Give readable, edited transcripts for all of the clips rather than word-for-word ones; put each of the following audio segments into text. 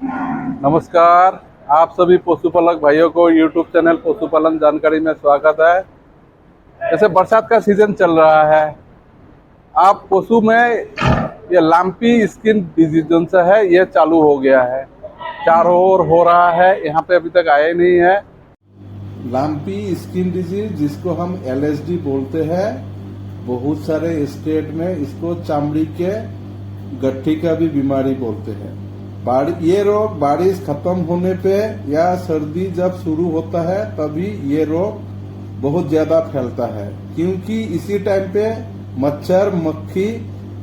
नमस्कार। आप सभी पशुपालक भाइयों को यूट्यूब चैनल पशुपालन जानकारी में स्वागत है। जैसे बरसात का सीजन चल रहा है, आप पशु में ये लाम्पी स्किन डिजीज जो सा है ये चालू हो गया है, चारों ओर हो रहा है, यहाँ पे अभी तक आया नहीं है। लाम्पी स्किन डिजीज जिसको हम LSD बोलते हैं, बहुत सारे स्टेट में इसको चमड़ी के गठ्ठी का भी बीमारी बोलते हैं। ये रोग बारिश खत्म होने पे या सर्दी जब शुरू होता है तभी ये रोग बहुत ज्यादा फैलता है, क्योंकि इसी टाइम पे मच्छर मक्खी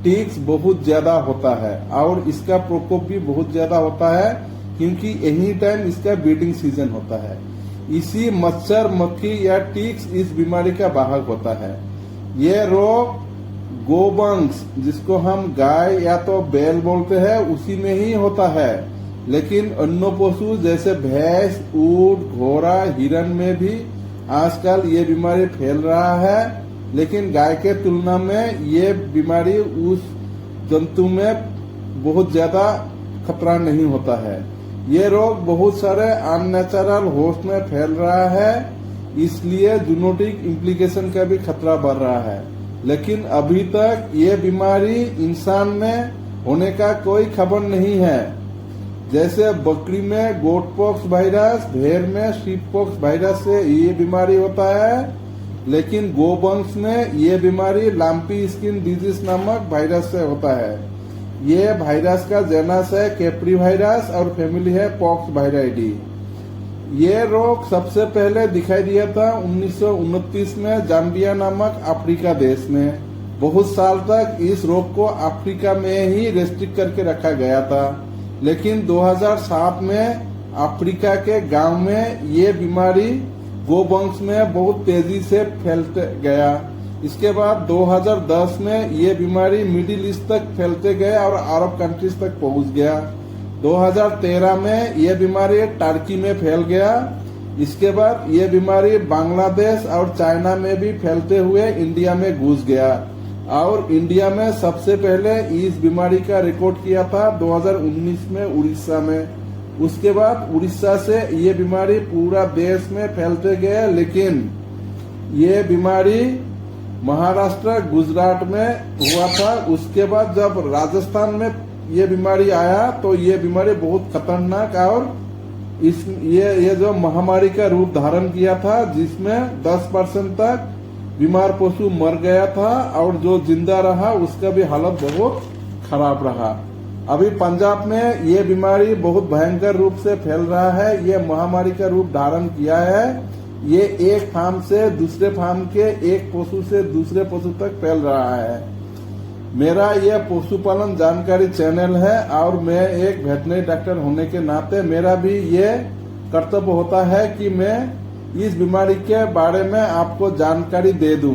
टिक्स बहुत ज्यादा होता है और इसका प्रकोप भी बहुत ज्यादा होता है, क्योंकि यही टाइम इसका ब्रीडिंग सीजन होता है। इसी मच्छर मक्खी या टिक्स इस बीमारी का वाहक होता है। ये रोग गोवंश जिसको हम गाय या तो बैल बोलते हैं उसी में ही होता है, लेकिन अन्य पशु जैसे भैंस ऊंट घोड़ा हिरन में भी आजकल ये बीमारी फैल रहा है। लेकिन गाय के तुलना में ये बीमारी उस जंतु में बहुत ज्यादा खतरा नहीं होता है। ये रोग बहुत सारे अननेचुरल होस्ट में फैल रहा है, इसलिए जूनोटिक इम्प्लीकेशन का भी खतरा बढ़ रहा है। लेकिन अभी तक ये बीमारी इंसान में होने का कोई खबर नहीं है। जैसे बकरी में गोट पॉक्स वायरस, भेड़ में शीप पॉक्स वायरस से ये बीमारी होता है, लेकिन गोवंश में ये बीमारी लाम्पी स्किन डिजीज नामक वायरस से होता है। ये वायरस का जेनस है कैप्री वायरस और फैमिली है पॉक्स वायराइडी। ये रोग सबसे पहले दिखाई दिया था 1929 में जाम्बिया नामक अफ्रीका देश में। बहुत साल तक इस रोग को अफ्रीका में ही रेस्ट्रिक्ट करके रखा गया था, लेकिन 2007 में अफ्रीका के गांव में ये बीमारी गोवंश में बहुत तेजी से फैलते गया। इसके बाद 2010 में ये बीमारी मिडिल ईस्ट तक फैलते गए और अरब कंट्रीज तक पहुंच गया। 2013 में ये बीमारी टर्की में फैल गया। इसके बाद ये बीमारी बांग्लादेश और चाइना में भी फैलते हुए इंडिया में घुस गया और इंडिया में सबसे पहले इस बीमारी का रिकॉर्ड किया था 2019 में उड़ीसा में। उसके बाद उड़ीसा से ये बीमारी पूरा देश में फैलते गए, लेकिन ये बीमारी महाराष्ट्र गुजरात में हुआ था। उसके बाद जब राजस्थान में ये बीमारी आया तो ये बीमारी बहुत खतरनाक और ये जो महामारी का रूप धारण किया था, जिसमें 10% तक बीमार पशु मर गया था और जो जिंदा रहा उसका भी हालत बहुत खराब रहा। अभी पंजाब में ये बीमारी बहुत भयंकर रूप से फैल रहा है। ये महामारी का रूप धारण किया है। ये एक फार्म से दूसरे फार्म के एक पशु से दूसरे पशु तक फैल रहा है। मेरा यह पशुपालन जानकारी चैनल है और मैं एक वेटनरी डॉक्टर होने के नाते मेरा भी ये कर्तव्य होता है कि मैं इस बीमारी के बारे में आपको जानकारी दे दूं,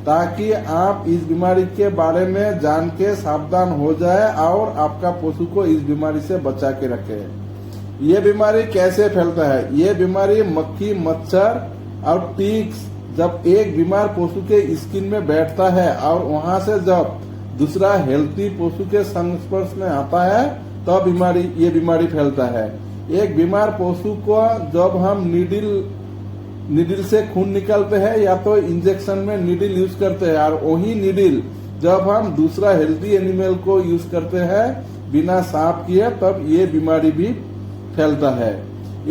ताकि आप इस बीमारी के बारे में जान के सावधान हो जाए और आपका पशु को इस बीमारी से बचा के रखे। ये बीमारी कैसे फैलता है? ये बीमारी मक्खी मच्छर और टिक्स जब एक बीमार पशु के स्किन में बैठता है और वहां से जब दूसरा हेल्थी पशु के संस्पर्श में आता है तब ये बीमारी फैलता है। एक बीमार पशु को जब हम नीडल से खून निकालते हैं या तो इंजेक्शन में नीडल यूज करते हैं, और वही नीडल जब हम दूसरा हेल्थी एनिमल को यूज करते हैं बिना साफ किए, तब ये बीमारी भी फैलता है।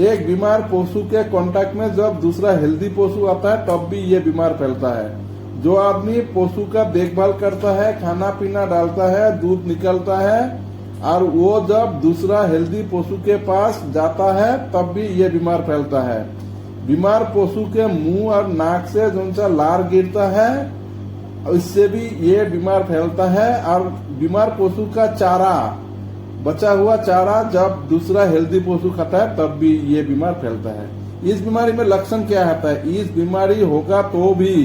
एक बीमार पशु के कांटेक्ट में जब दूसरा हेल्दी पशु आता है तब भी ये बीमार फैलता है। जो आदमी पशु का देखभाल करता है, खाना पीना डालता है, दूध निकलता है, और वो जब दूसरा हेल्दी पशु के पास जाता है तब भी ये बीमार फैलता है। बीमार पशु के मुंह और नाक से जो सा लार गिरता है इससे भी ये बीमार फैलता है। और बीमार पशु का चारा, बचा हुआ चारा जब दूसरा हेल्दी पशु खाता है तब भी ये बीमार फैलता है। इस बीमारी में लक्षण क्या आता है? इस बीमारी होगा तो भी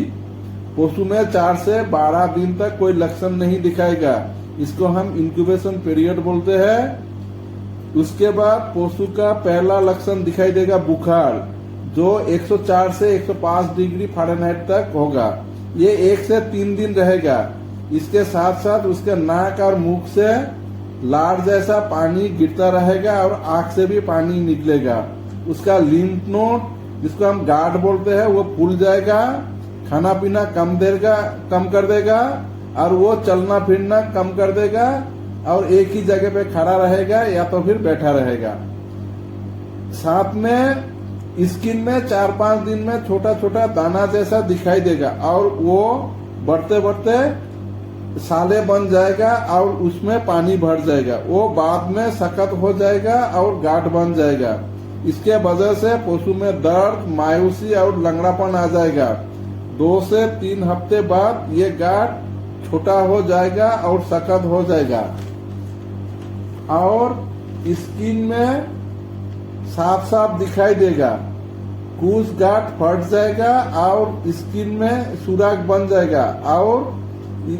पशु में 4 से 12 दिन तक कोई लक्षण नहीं दिखाएगा। इसको हम इंक्यूबेशन पीरियड बोलते हैं। उसके बाद पशु का पहला लक्षण दिखाई देगा बुखार, जो 104 से 105 डिग्री फ़ारेनहाइट तक होगा। ये 1 से 3 दिन रहेगा। इसके साथ साथ उसके नाक और मुख से लार जैसा पानी गिरता रहेगा और आंख से भी पानी निकलेगा। उसका लिम्फ नोड जिसको हम गार्ड बोलते हैं वो फूल जाएगा, खाना पीना कम कर देगा और वो चलना फिरना कम कर देगा और एक ही जगह पे खड़ा रहेगा या तो फिर बैठा रहेगा। साथ में स्किन में 4-5 दिन में छोटा छोटा दाना जैसा दिखाई देगा और वो बढ़ते बढ़ते साले बन जाएगा और उसमें पानी भर जाएगा। वो बाद में सख्त हो जाएगा और गांठ बन जाएगा। इसके वजह से पशु में दर्द, मायूसी और लंगड़ापन आ जाएगा। 2 से 3 हफ्ते बाद ये गांठ छोटा हो जाएगा और सख्त हो जाएगा और स्किन में साफ साफ दिखाई देगा। कुछ गांठ फट जाएगा और स्किन में सुराख बन जाएगा और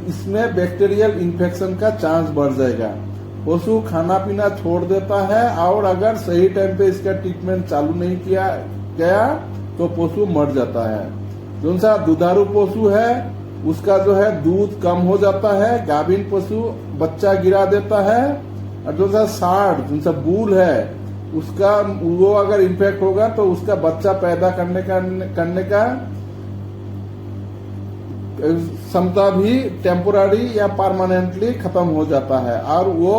इसमें बैक्टीरियल इन्फेक्शन का चांस बढ़ जाएगा। पशु खाना पीना छोड़ देता है और अगर सही टाइम पे इसका ट्रीटमेंट चालू नहीं किया गया तो पशु मर जाता है। जो सा दुधारू पशु है उसका जो है दूध कम हो जाता है, गाभिन पशु बच्चा गिरा देता है। और जो सा साढ़ जो सा बूल है उसका वो अगर इन्फेक्ट होगा तो उसका बच्चा पैदा करने का क्षमता भी टेम्पोररी या परमानेंटली खत्म हो जाता है और वो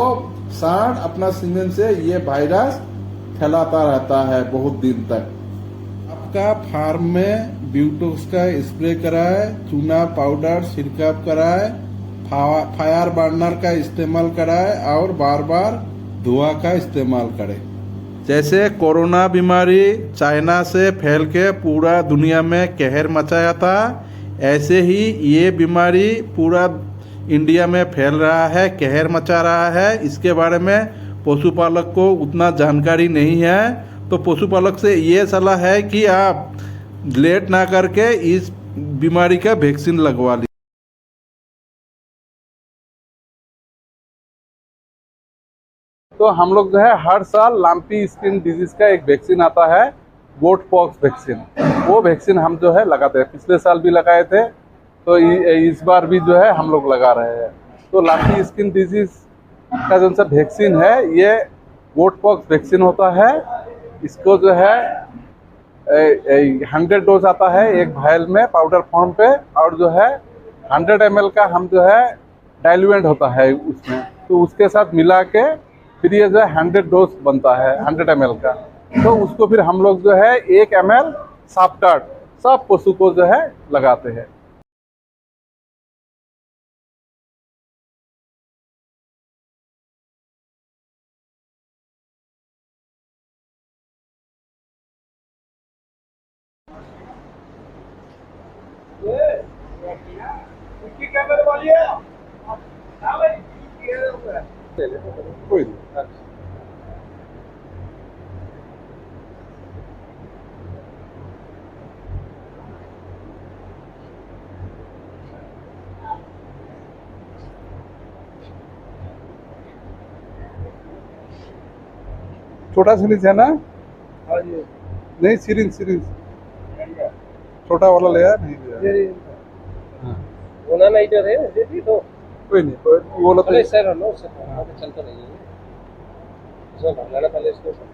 सांड अपना सीमेन से ये वायरस फैलाता रहता है बहुत दिन तक। आपका फार्म में ब्यूटोक्स का स्प्रे कराए, चूना पाउडर छिड़काव कराए, फायर बर्नर का इस्तेमाल कराए और बार बार धुआं का इस्तेमाल करें। जैसे कोरोना बीमारी चाइना से फैल के पूरा दुनिया में कहर मचाया था, ऐसे ही ये बीमारी पूरा इंडिया में फैल रहा है, कहर मचा रहा है। इसके बारे में पशुपालक को उतना जानकारी नहीं है, तो पशुपालक से ये सलाह है कि आप लेट ना करके इस बीमारी का वैक्सीन लगवा लीजिए। तो हम लोग जो है हर साल लाम्पी स्किन डिजीज का एक वैक्सीन आता है, गोट पॉक्स वैक्सीन। वो वैक्सीन हम जो है लगाते हैं, पिछले साल भी लगाए थे तो इस बार भी जो है हम लोग लगा रहे हैं। तो लाम्पी स्किन डिजीज का जो सा वैक्सीन है ये गोट पॉक्स वैक्सीन होता है। इसको जो है 100 डोज आता है एक वायल में पाउडर फॉर्म पे, और जो है 100 ml का हम जो है डाइल्यूएंट होता है उसमें, तो उसके साथ मिला के फिर ये जो है 100 डोज बनता है 100 ml का। तो उसको फिर हम लोग जो है 1 ml साप्टाट सब पशु को जो है लगाते हैं। कोई नहीं। छोटा सिरिंज है ना? हाँ जी। नहीं, सिरिंज छोटा वाला ले आया, नहीं ले आया। हाँ। होना नहीं तो थे जी तो कोई नहीं, वो वाला तो सर हलो सर आगे चलता नहीं है सर भरना पहले इसको सर।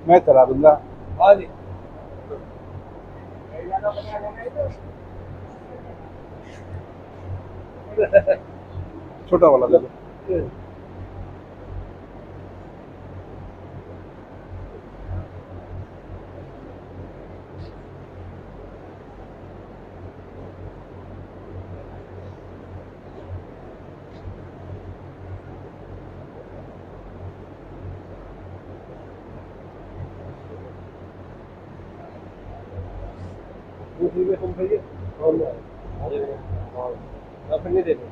मैं चला दूंगा। हाँ जी। छोटा वाला ले लो। दूसरी में तुम भैया और फिर नहीं देते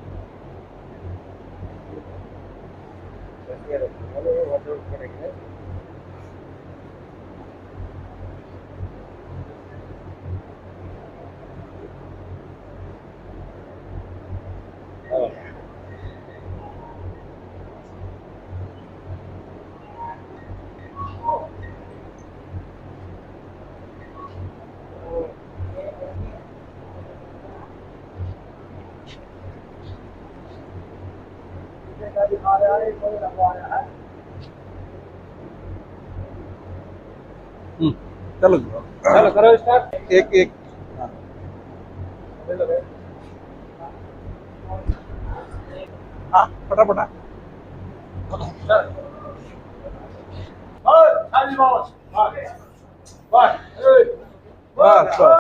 चलो चलो करो स्टार्ट। एक एक हाँ फटाफट बस बस।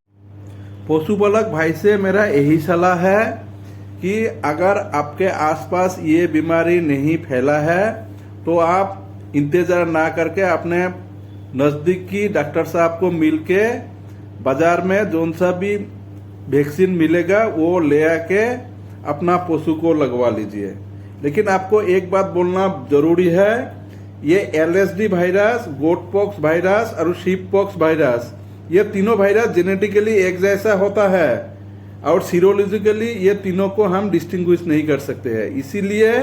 पशुपालक भाई से मेरा यही सलाह है कि अगर आपके आसपास ये बीमारी नहीं फैला है तो आप इंतजार ना करके अपने नज़दीकी डॉक्टर साहब को मिलके बाजार में जोन सा भी वैक्सीन मिलेगा वो ले आके अपना पशु को लगवा लीजिए। लेकिन आपको एक बात बोलना जरूरी है, ये LSD virus, goat pox virus और शीप पॉक्स वायरस, ये तीनों वायरस जेनेटिकली एक जैसा होता है और सीरोलॉजिकली ये तीनों को हम डिस्टिंग्विश नहीं कर सकते हैं। इसीलिए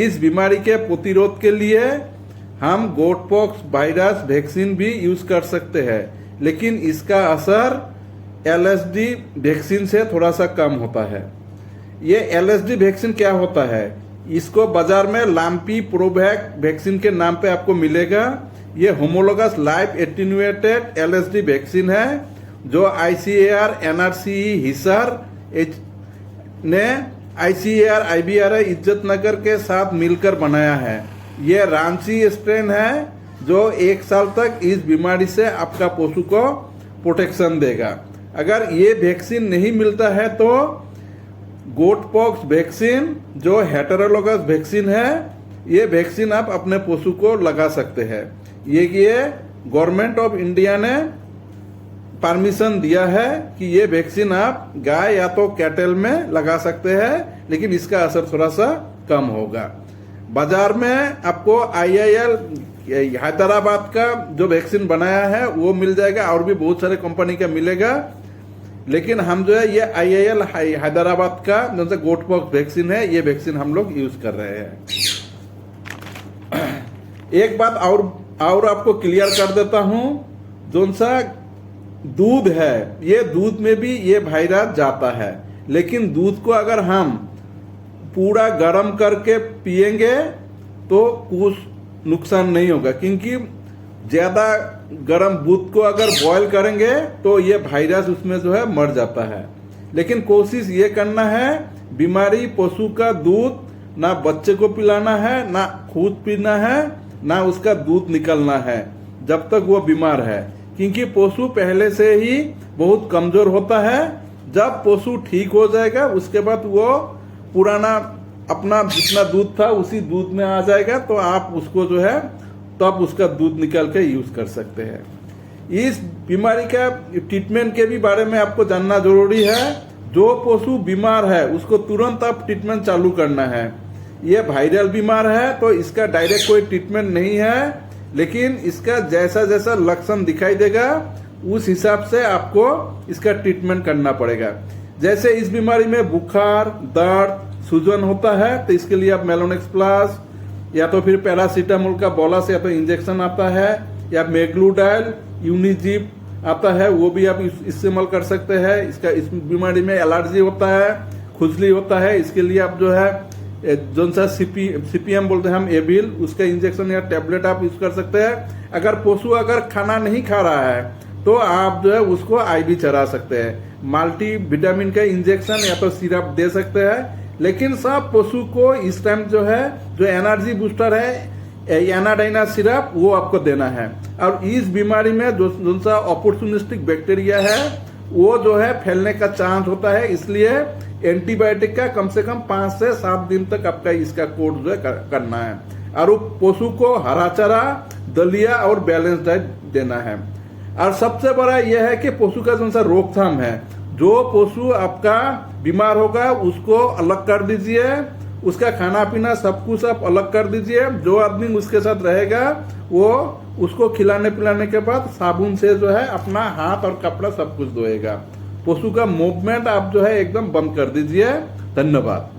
इस बीमारी के प्रतिरोध के लिए हम गोट पॉक्स वायरस वैक्सीन भी यूज कर सकते हैं, लेकिन इसका असर एलएसडी वैक्सीन से थोड़ा सा कम होता है। ये एलएसडी वैक्सीन क्या होता है, इसको बाजार में लाम्पी प्रोवैक वैक्सीन के नाम पे आपको मिलेगा। ये homologous live attenuated LSD vaccine है जो आईसीएआर, एनआरसीई, हिसार ने आईसीएआर, आईबीआर, इज्जतनगर के साथ मिलकर बनाया है। ये रांची स्ट्रेन है जो 1 साल तक इस बीमारी से आपका पशु को प्रोटेक्शन देगा। अगर ये वैक्सीन नहीं मिलता है तो गोट पॉक्स वैक्सीन जो हेटेरोलोगस वैक्सीन है, ये वैक्सीन आप अपने पशु को लगा सकते हैं। ये गवर्नमेंट ऑफ इंडिया ने परमिशन दिया है कि ये वैक्सीन आप गाय या तो कैटल में लगा सकते हैं, लेकिन इसका असर थोड़ा सा कम होगा। बाजार में आपको आईआईएल हैदराबाद का जो वैक्सीन बनाया है वो मिल जाएगा, और भी बहुत सारे कंपनी का मिलेगा, लेकिन हम जो है ये आईआईएल हैदराबाद का जो सा गोट पॉक्स वैक्सीन है, ये वैक्सीन हम लोग यूज कर रहे हैं। एक बात और आपको क्लियर कर देता हूं, जोन सा दूध है, ये दूध में भी ये वायरस जाता है, लेकिन दूध को अगर हम पूरा गर्म करके पिएंगे तो कुछ नुकसान नहीं होगा, क्योंकि ज्यादा गर्म दूध को अगर बॉयल करेंगे तो ये वायरस उसमें जो है मर जाता है। लेकिन कोशिश ये करना है बीमारी पशु का दूध ना बच्चे को पिलाना है, ना खुद पीना है, ना उसका दूध निकलना है जब तक वो बीमार है, क्योंकि पशु पहले से ही बहुत कमजोर होता है। जब पशु ठीक हो जाएगा उसके बाद वो पुराना अपना जितना दूध था उसी दूध में आ जाएगा, तो आप उसको जो है तब उसका दूध निकाल के यूज कर सकते हैं। इस बीमारी का ट्रीटमेंट के भी बारे में आपको जानना जरूरी है। जो पशु बीमार है उसको तुरंत आप ट्रीटमेंट चालू करना है। ये वायरल बीमार है तो इसका डायरेक्ट कोई ट्रीटमेंट नहीं है, लेकिन इसका जैसा जैसा लक्षण दिखाई देगा उस हिसाब से आपको इसका ट्रीटमेंट करना पड़ेगा। जैसे इस बीमारी में बुखार, दर्द, सूजन होता है तो इसके लिए आप मेलोनेक्स प्लस या तो फिर पैरासीटामोल का बोलस या तो इंजेक्शन आता है, या मेग्लूडाइल, यूनिजीप आता है, वो भी आप इस्तेमाल कर सकते हैं। इस बीमारी में एलर्जी होता है, खुजली होता है, इसके लिए आप जो है जो सा सीपीएम बोलते हैं हम, एबिल, उसका इंजेक्शन या टेबलेट आप यूज कर सकते हैं। अगर पशु अगर खाना नहीं खा रहा है तो आप जो है उसको आईवी चढ़ा सकते हैं, मल्टी विटामिन का इंजेक्शन या तो सिरप दे सकते हैं। लेकिन सब पशु को इस टाइम जो है जो एनर्जी बूस्टर है, एनाडाइना सिरप, वो आपको देना है। और इस बीमारी में जो सा अपॉर्चुनिस्टिक बैक्टीरिया है वो जो है फैलने का चांस होता है, इसलिए एंटीबायोटिक का कम से कम 5 से 7 दिन तक आपका इसका कोर्स जो है करना है। और पशु को हरा चारा, दलिया और बैलेंस डाइट देना है। और सबसे बड़ा यह है कि पशु का जो सा रोकथाम है, जो पशु आपका बीमार होगा उसको अलग कर दीजिए, उसका खाना पीना सब कुछ आप अलग कर दीजिए। जो आदमी उसके साथ रहेगा वो उसको खिलाने पिलाने के बाद साबुन से जो है अपना हाथ और कपड़ा सब कुछ धोएगा। पशु का मूवमेंट आप जो है एकदम बंद कर दीजिए। धन्यवाद।